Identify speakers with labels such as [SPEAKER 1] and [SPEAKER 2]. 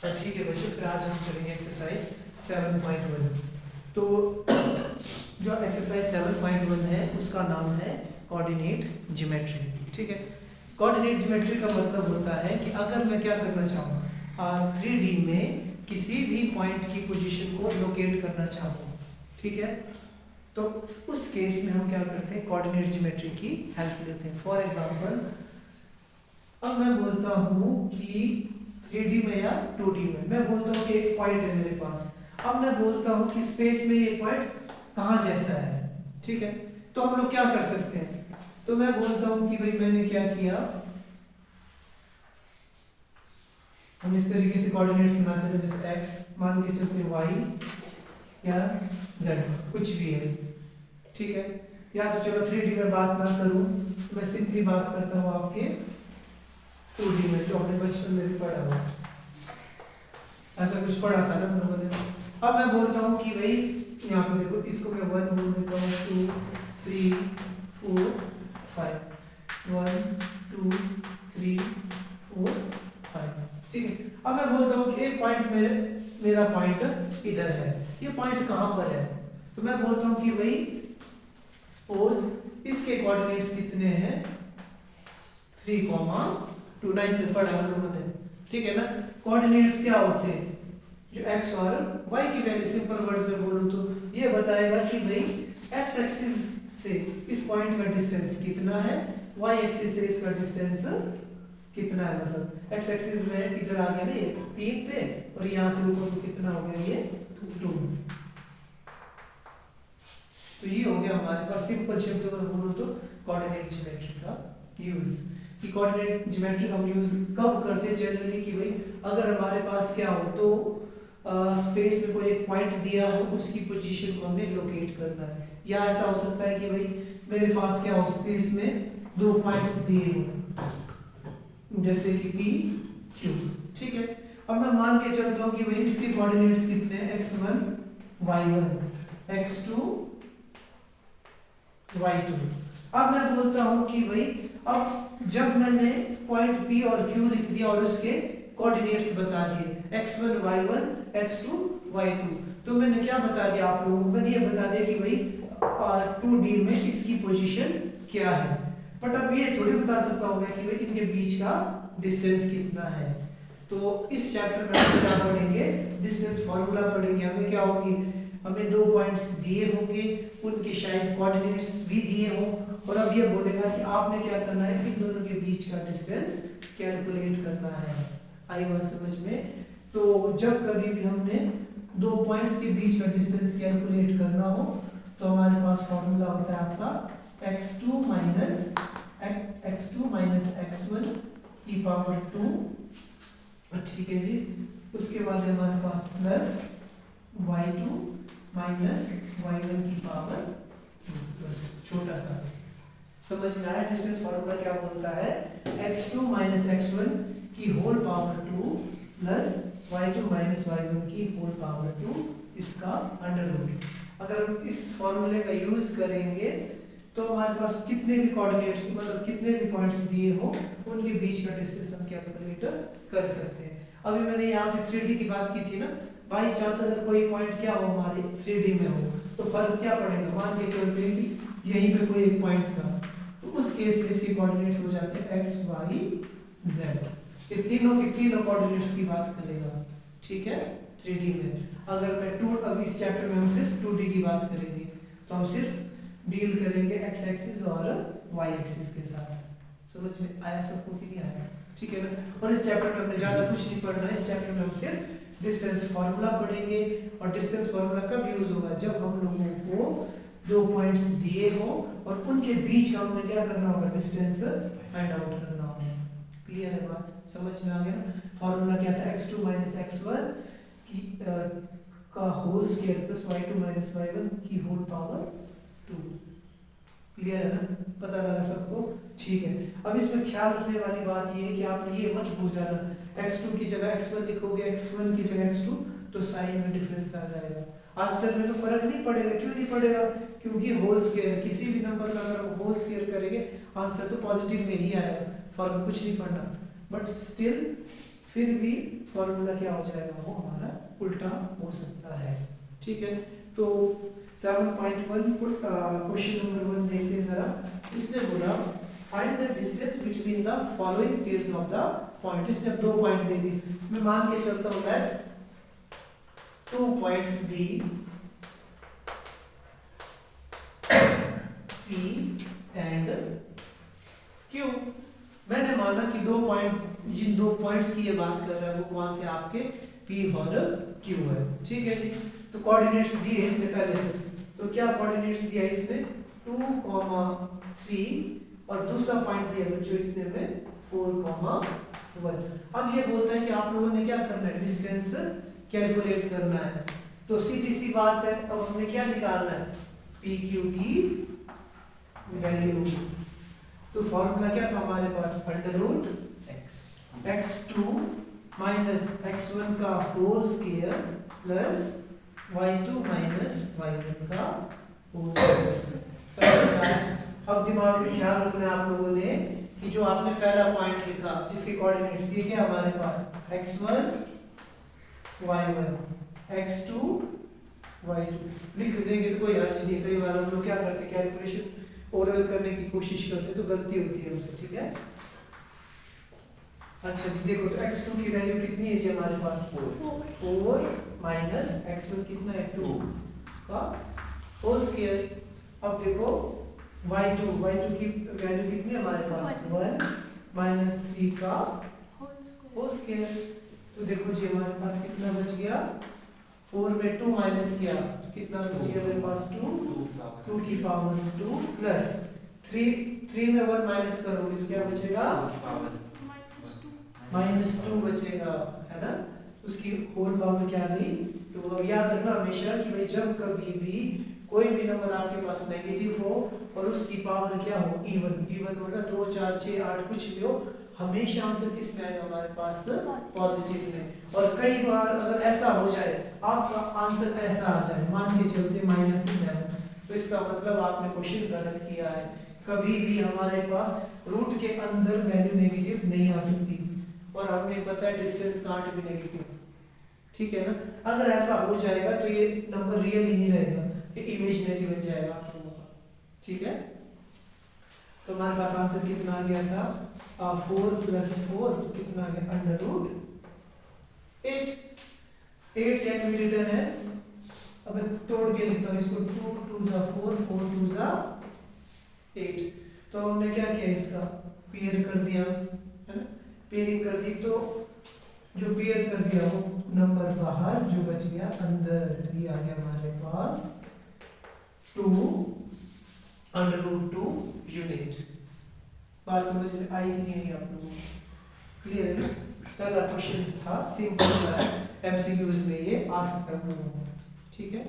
[SPEAKER 1] ठीक है बच्चों, फिर आज हम करेंगे एक्सरसाइज 7.1। तो जो एक्सरसाइज 7.1 है उसका नाम है कोऑर्डिनेट ज्योमेट्री। ठीक है, कोऑर्डिनेट ज्योमेट्री का मतलब होता है कि अगर मैं क्या करना चाहूँ, 3D में किसी भी पॉइंट की पोजीशन को लोकेट करना चाहूँ, ठीक है, तो उस केस में हम क्या करते हैं, कोऑर्डिनेट ज्योमेट्री की हेल्प लेते हैं। फॉर एग्जांपल, अब मैं बोलता हूँ कि 3D में या 2D में मैं बोलता हूँ कि एक पॉइंट है मेरे पास। अब मैं बोलता हूँ कि स्पेस में ये पॉइंट कहाँ जैसा है, ठीक है, तो हम लोग क्या कर सकते हैं, तो मैं बोलता हूँ कि भाई मैंने क्या किया, हम इस तरीके से कोऑर्डिनेट्स बनाते हैं, जैसे x मान के चलते हैं, y या z कुछ भी है, ठीक है। या तो चलो 3D में बात ना करूं, मैं सिंपली बात करता हूँ आपके 2D में, जो हमने बचपन में भी पढ़ा हुआ, ऐसा कुछ पढ़ा था ना हम लोगों ने। अब मैं बोलता हूँ कि भाई यहाँ पे देखो, इसको मैं 1 बोल देता हूँ, 2 3 4 5, 1 2 3 4 5, ठीक है। अब मैं बोलता हूँ कि एक पॉइंट मेरा पॉइंट इधर है, ये पॉइंट कहाँ पर है, तो मैं बोलता हूँ कि भाई सपोज इसके कोऑर्डिनेट्स कितने हैं, 3,2 9 पे पढ़ा हम लोगों ने, ठीक है ना। कोऑर्डिनेट्स क्या होते हैं, जो x और y की वैल्यू, सिंपल वर्ड्स में बोलूं तो ये बताएगा कि भाई x एक्सिस से इस पॉइंट का डिस्टेंस कितना है, y एक्सिस से इसका डिस्टेंस कितना है, मतलब x एक्सिस में इधर आ गया ना ये 3 पे, और यहाँ से ऊपर को कितना हो गया, ये 2। तो ये हो गया हमारे पास, सिंपल शब्दों में बोलूं तो कोऑर्डिनेट ज्योमेट्री का यूज। कि कोऑर्डिनेट ज्योमेट्री हम यूज कब करते हैं जनरली, कि भाई अगर हमारे पास क्या हो, तो स्पेस में कोई एक पॉइंट दिया हो, उसकी पोजीशन को हमने लोकेट करना है। या ऐसा हो सकता है कि भाई मेरे पास क्या हो, स्पेस में 2 पॉइंट्स दिए हो, जैसे कि P Q, ठीक है। अब मैं मान के चलता हूँ कि भाई इसके कोऑर्डिनेट्स कितने हैं, x1 y1 x2 y2। अब मैं बोलता हूँ कि भाई अब जब मैंने पॉइंट P और Q लिख दिया और उसके कोऑर्डिनेट्स बता दिए, x1 y1 x2 y2, तो मैंने क्या बता दिया आप लोगों को, मैंने ये बता दिया कि भाई 2D में इसकी पोजीशन क्या है। बट अब ये थोड़ी बता सकता हूँ मैं कि भाई इनके बीच का डिस्टेंस कितना है। तो इस चैप्टर में हम क्या पढ़ेंगे, डिस्टेंस फॉर्मूला पढ़ेंगे। हमें क्या होंगे, हमें 2 पॉइंट्स दिए होंगे, उनके शायद कोऑर्डिनेट्स भी दिए हों, और अब ये बोलेगा कि आपने क्या करना है, इन दोनों के बीच का डिस्टेंस कैलकुलेट करना है। आई बात समझ में। तो जब कभी भी हमने 2 पॉइंट्स के बीच का डिस्टेंस कैलकुलेट करना हो, तो हमारे पास फॉर्मूला होता है आपका x2 माइनस x1 की पावर 2, ठीक है जी। उसके बाद हमारे पास प्लस y2 माइनस y1 की पावर 2, छोटा सा। समझ में आया डिस्टेंस फॉर्मूला क्या बोलता है, x2 माइनस x1 की whole power 2 plus y2 minus y1 की होल पावर 2, इसका अंडर रूट। अगर हम इस फॉर्मूले का यूज करेंगे तो हमारे पास कितने भी कोऑर्डिनेट्स, मतलब कितने भी पॉइंट्स दिए हो, उनके बीच का डिस्टेंस हम कैलकुलेट कर सकते हैं। अभी मैंने यहाँ पे 3D की बात की थी ना, बाई चांस अगर कोई पॉइंट क्या हो हमारे 3D में हो, तो फर्क क्या पड़ेगा, मान के चलते हैं कि यहीं पे कोई एक पॉइंट था, तो उस केस में इसके कोऑर्डिनेट्स हो जाते हैं x y z। ये तीनों के तीनों कोऑर्डिनेट्स की बात करेगा, ठीक है, 3D में। अगर मैं अभी इस चैप्टर में हम सिर्फ 2D की बात करेंगे, तो हम सिर्फ डील करेंगे x एक्सिस और y एक्सिस के साथ। समझ में आया सबको कि नहीं आया, ठीक है ना। और इस चैप्टर में हमने ज़्यादा कुछ नहीं पढ़ना है, इस चैप्टर में हम सिर्फ डिस्टेंस फार्मूला पढ़ेंगे। और डिस्टेंस फार्मूला कब यूज होगा, जब हम लोगों को 2 पॉइंट्स दिए हो और उनके बीच का हमने क्या करना होगा, डिस्टेंस फाइंड आउट करना होगा। क्लियर है बात, समझ में आ गया ना। फार्मूला क्या था, x2 माइनस x1 की का whole square plus y2 minus y1 की होल पावर 2। क्लियर है ना, पता लगा सबको, ठीक है। अब इसमें ख्याल रखने वाली बात ये है कि आपने ये मत भूल जाना, x2 की जगह x1 लिखोगे, x1 की जगह x2, तो साइन में डिफरेंस आ जाएगा। आंसर में तो फर्क नहीं पड़ेगा, क्यों नहीं पड़ेगा, क्योंकि होल स्क्वायर, किसी भी नंबर का अगर होल स्क्वायर करेंगे आंसर तो पॉजिटिव में ही आएगा, फर्क कुछ नहीं पड़ना। बट स्टिल फिर भी फॉर्मूला क्या हो जाएगा, वो हमारा उल्टा हो सकता है। ठीक है, तो 7.1 क्वेश्चन नंबर 1 देखते हैं जरा। इसने बोला find the distance between the following pairs of the point. इसने 2 पॉइंट दे दिए, मैं मान के चलता हूं that 2 points b P and Q। मैंने माना कि 2 पॉइंट, जिन 2 पॉइंट्स की ये बात कर रहा है वो कौन से आपके P और Q है। ठीक है जी, तो कोऑर्डिनेट्स दिए इसने पहले से। तो क्या कोऑर्डिनेट्स दिया इसने 2, 3 और दूसरा पॉइंट दिया बच्चों इसने हमें 4, 1। अब ये बोलता है कि आप लोगों ने क्या करना है, डिस्टेंस कैलकुलेट करना है। तो सीधी सी बात है, अब हमने क्या निकालना है, पी क्यू की वैल्यू। तो फॉर्मूला क्या था हमारे पास, under root x2 minus x1 का whole square plus y2 minus y1 का होल स्क्वायर। अब दिमाग में ख्याल रखना है आप लोगों ने कि जो आपने पहला पॉइंट लिखा जिसके कोऑर्डिनेट्स ये क्या हमारे पास x1 y1 x2 y2 लिख देंगे तो कोई हर्ज नहीं। कई बार हम लोग क्या करते हैं, कैलकुलेशन ओरल करने की कोशिश करते तो गलती होती है हमसे। ठीक है, अच्छा जी देखो, तो x2 की वैल्यू कितनी है जी हमारे पास 4 माइनस x1 कितना है 2 का होल स्क्वायर। अब देखो y2 की वैल्यू कितनी है हमारे पास 1 माइनस 3 का होल स्क्वायर। तो देखो जी हमारे पास कितना बच गया, 4 में 2 माइनस किया तो कितना बच गया हमारे पास 2 की पावर 2 प्लस 3 में 1 माइनस करोगे तो क्या बचेगा -2 बचेगा, है ना। उसकी होल पावर क्या गई 2। अब याद रखना हमेशा कि भाई जब कभी भी कोई भी नंबर आपके पास नेगेटिव हो और उसकी पावर क्या हो इवन मतलब 2, 4, 6, 8 कुछ भी हो, हमेशा आंसर किस में आएगा हमारे पास पॉजिटिव में। और कई बार अगर ऐसा हो जाए आपका आंसर ऐसा आ जाए, मान के चलते -7, तो इसका मतलब आपने क्वेश्चन गलत किया है। कभी भी हमारे पास रूट के अंदर वैल्यू नेगेटिव नहीं आ सकती, और हमें पता है डिस्टेंस कांट भी नेगेटिव। ठीक है ना, अगर ऐसा हो जाएगा तो ये नंबर रियल ही नहीं रहेगा, ये इमेजिनरी बन जाएगा आप लोगों का। ठीक है, तो हमारे पास आंसर कितना आ गया था 4 + 4 तो कितना आ गया under root 8 can be written as, अब तोड़ के लिखता हूँ इसको, 2 2 * 4 4 2 * 8। तो हमने क्या किया, इसका पेयर कर दिया, है ना, पेयरिंग कर दी। तो जो पेयर कर दिया वो नंबर बाहर, जो बच गया अंदर, तो ये आ गया हमारे पास 2 अंडर रूट 2 यूनिट। बात समझ में आई कि नहीं आई आप लोगों को, क्लियर है ना। पहला क्वेश्चन था सिंपल सा, एमसीक्यूज में ये आ सकता है हम लोगों को। ठीक है।